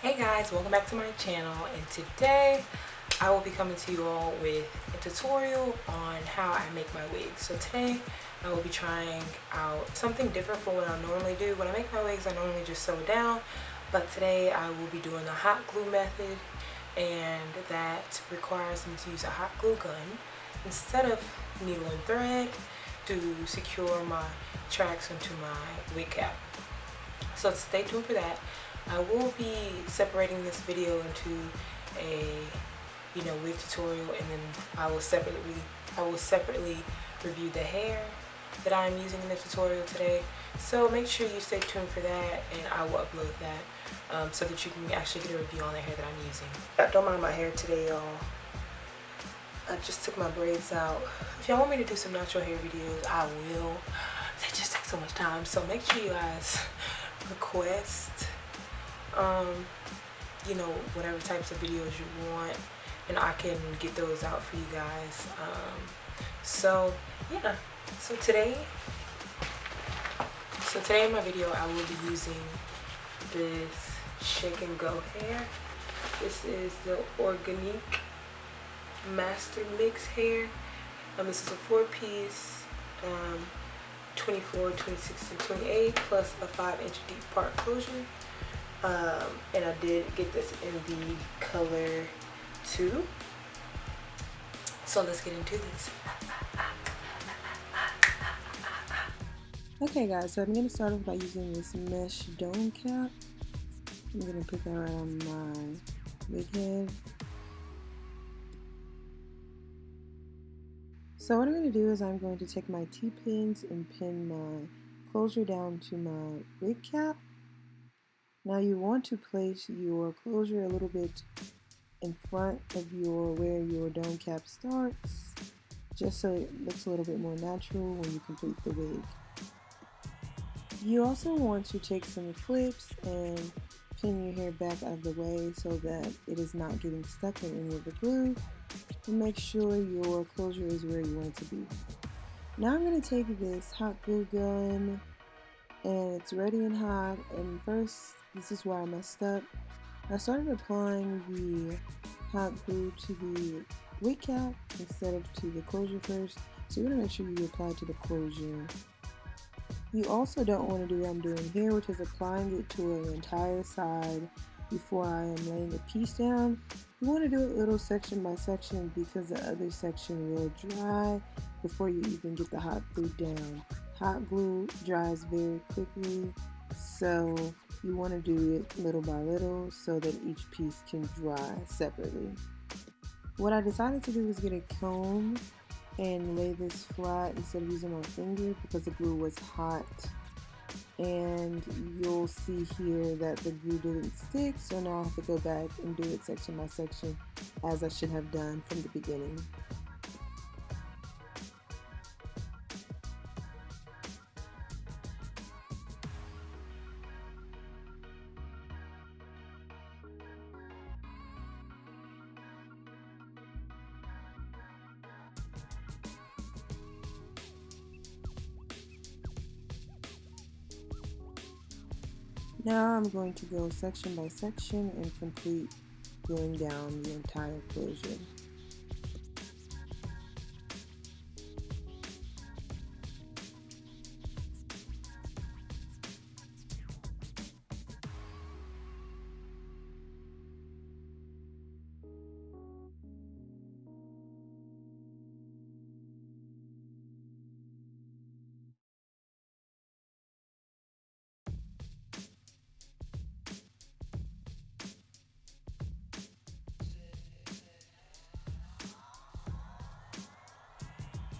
Hey guys, welcome back to my channel, and today I will be coming to you all with a tutorial on how I make my wigs. So today I will be trying out something different from what I normally do. When I make my wigs, I normally just sew it down, but today I will be doing the hot glue method, and that requires me to use a hot glue gun instead of needle and thread to secure my tracks into my wig cap. So stay tuned for that. I will be separating this video into a wig tutorial, and then I will separately review the hair that I'm using in the tutorial today. So make sure you stay tuned for that, and I will upload that so that you can actually get a review on the hair that I'm using. Don't mind my hair today, y'all. I just took my braids out. If y'all want me to do some natural hair videos, I will. They just take so much time. So make sure you guys request whatever types of videos you want, and I can get those out for you guys. So today in my video I will be using this shake and go hair. This is the Organique Mastermix hair. This is a 4-piece 24, 26, and 28 plus a 5-inch deep part closure. And I did get this in the color 2. So let's get into this. Okay guys, so I'm going to start off by using this mesh dome cap. I'm going to put that right on my wig head. So what I'm going to do is I'm going to take my T-pins and pin my closure down to my wig cap. Now you want to place your closure a little bit in front of where your dome cap starts, just so it looks a little bit more natural when you complete the wig. You also want to take some clips and pin your hair back out of the way so that it is not getting stuck in any of the glue, and make sure your closure is where you want it to be. Now I'm going to take this hot glue gun, and it's ready and hot, and first, this is where I messed up. I started applying the hot glue to the wig cap instead of to the closure first, so you want to make sure you apply to the closure. You also don't want to do what I'm doing here, which is applying it to an entire side before I am laying a piece down. You want to do it little section by section because the other section will dry before you even get the hot glue down. Hot glue dries very quickly, so you want to do it little by little so that each piece can dry separately. What I decided to do was get a comb and lay this flat instead of using my finger because the glue was hot, and you'll see here that the glue didn't stick, so now I have to go back and do it section by section as I should have done from the beginning. Now I'm going to go section by section and complete gluing down the entire closure.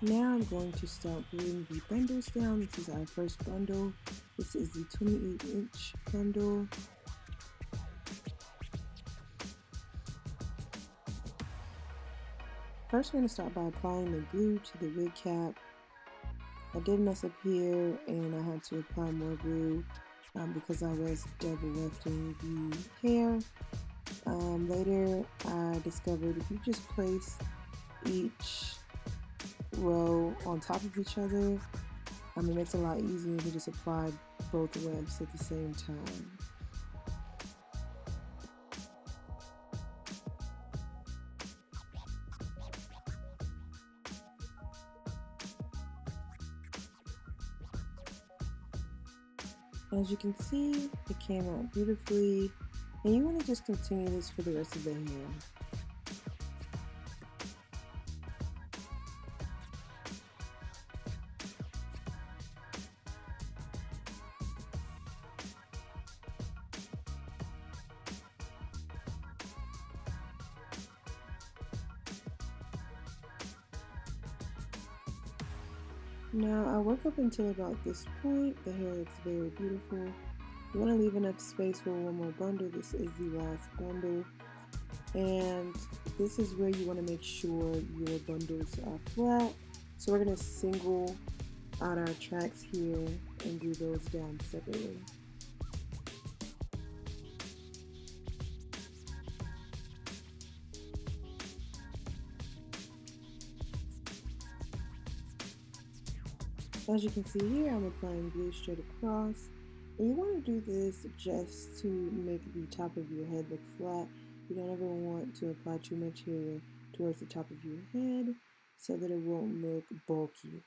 Now I'm going to start gluing the bundles down. This is our first bundle. This is the 28-inch bundle. First, we're going to start by applying the glue to the wig cap. I did mess up here, and I had to apply more glue because I was double wefting the hair. Later, I discovered if you just place each row on top of each other, it makes it a lot easier to just apply both webs at the same time. As you can see, it came out beautifully, and you want to just continue this for the rest of the hair. Now I work up until about this point. The hair looks very beautiful. You want to leave enough space for one more bundle. This is the last bundle, and this is where you want to make sure your bundles are flat. So we're going to single out our tracks here and glue those down separately. As you can see here, I'm applying glue straight across. And you want to do this just to make the top of your head look flat. You don't ever want to apply too much hair towards the top of your head so that it won't look bulky.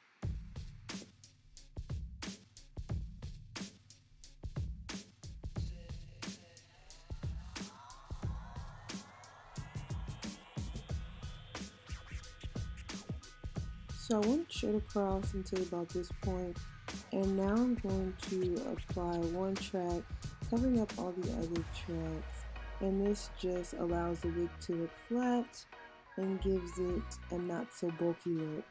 So I went straight across until about this point, and now I'm going to apply one track, covering up all the other tracks, and this just allows the wig to look flat and gives it a not so bulky look.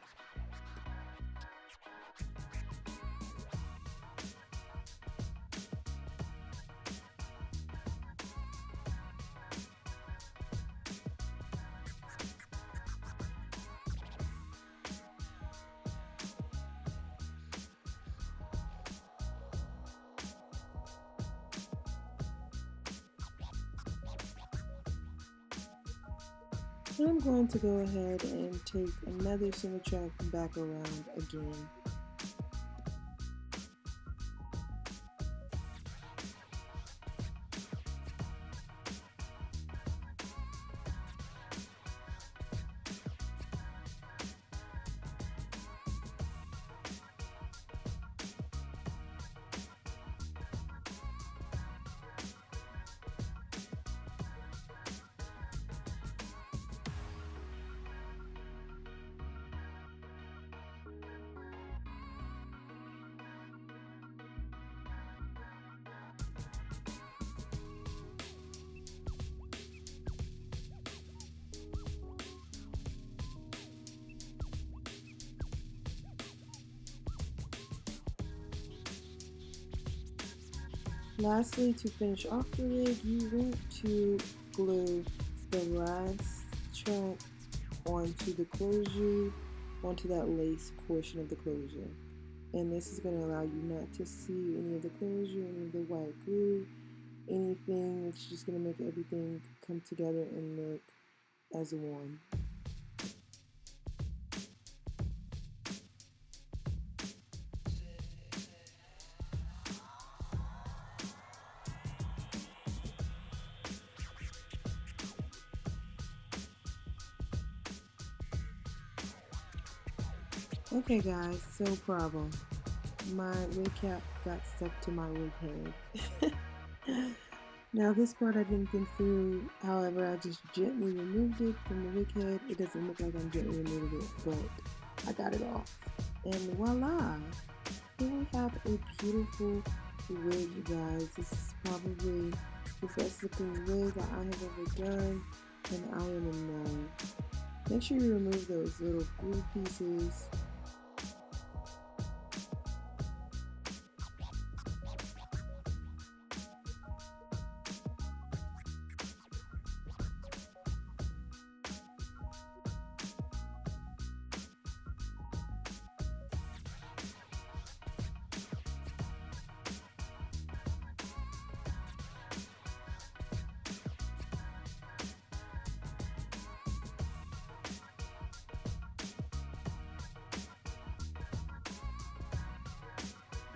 And I'm going to go ahead and take another single track back around again. Lastly, to finish off the wig, you want to glue the last track onto the closure, onto that lace portion of the closure. And this is going to allow you not to see any of the closure, any of the white glue, anything. It's just going to make everything come together and look as one. Okay guys, so problem. My wig cap got stuck to my wig head. Now this part I didn't think through, however I just gently removed it from the wig head. It doesn't look like I'm gently removing it, but I got it off. And voila! Here we have a beautiful wig, you guys. This is probably the best looking wig that I have ever done, and I am in love. Make sure you remove those little glue pieces.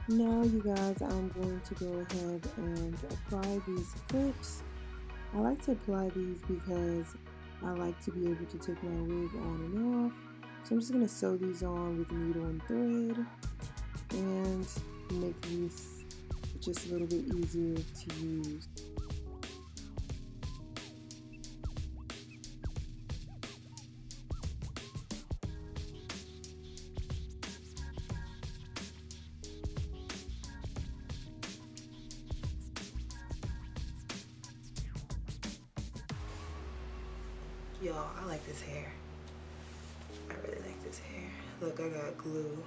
Now you guys, I'm going to go ahead and apply these clips. I like to apply these because I like to be able to take my wig on and off. So I'm just going to sew these on with needle and thread and make these just a little bit easier to use. Y'all, I like this hair. I really like this hair. Look, I got glue.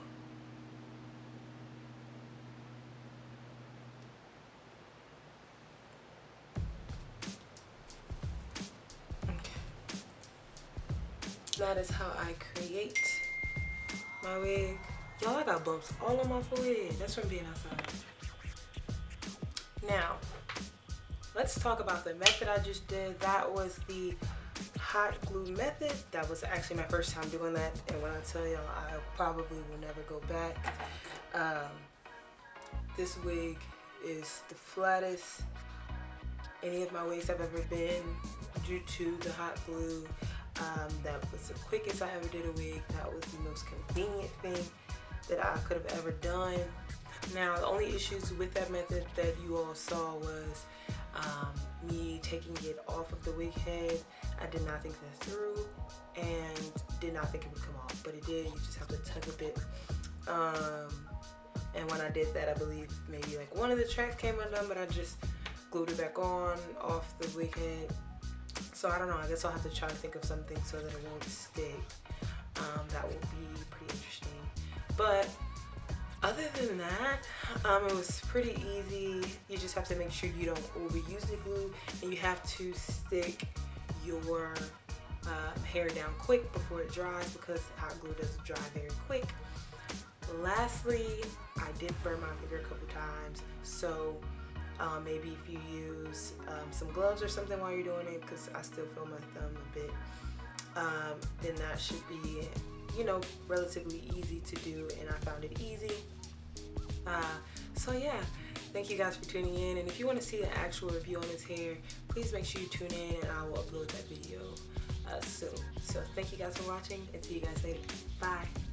Okay. That is how I create my wig. Y'all, I got bumps all on my forehead. That's from being outside. Now, let's talk about the method I just did. That was the hot glue method. That was actually my first time doing that, and when I tell y'all, I probably will never go back. This wig is the flattest any of my wigs have ever been due to the hot glue. That was the quickest I ever did a wig. That was the most convenient thing that I could have ever done. Now, the only issues with that method that you all saw was me taking it off of the wig head. I did not think that through and did not think it would come off, but it did. You just have to tug a bit. And when I did that, I believe maybe like one of the tracks came undone, but I just glued it back on off the wig head. So I don't know, I guess I'll have to try to think of something so that it won't stick. That will be pretty interesting. But other than that, it was pretty easy. You just have to make sure you don't overuse the glue, and you have to stick your hair down quick before it dries, because hot glue doesn't dry very quick. Lastly, I did burn my finger a couple times, so maybe if you use some gloves or something while you're doing it, because I still feel my thumb a bit, then that should be, you know, relatively easy to do, and I found it easy. So yeah, thank you guys for tuning in, and if you want to see the actual review on this hair, please make sure you tune in, and I will upload that video soon. So thank you guys for watching, and see you guys later. Bye.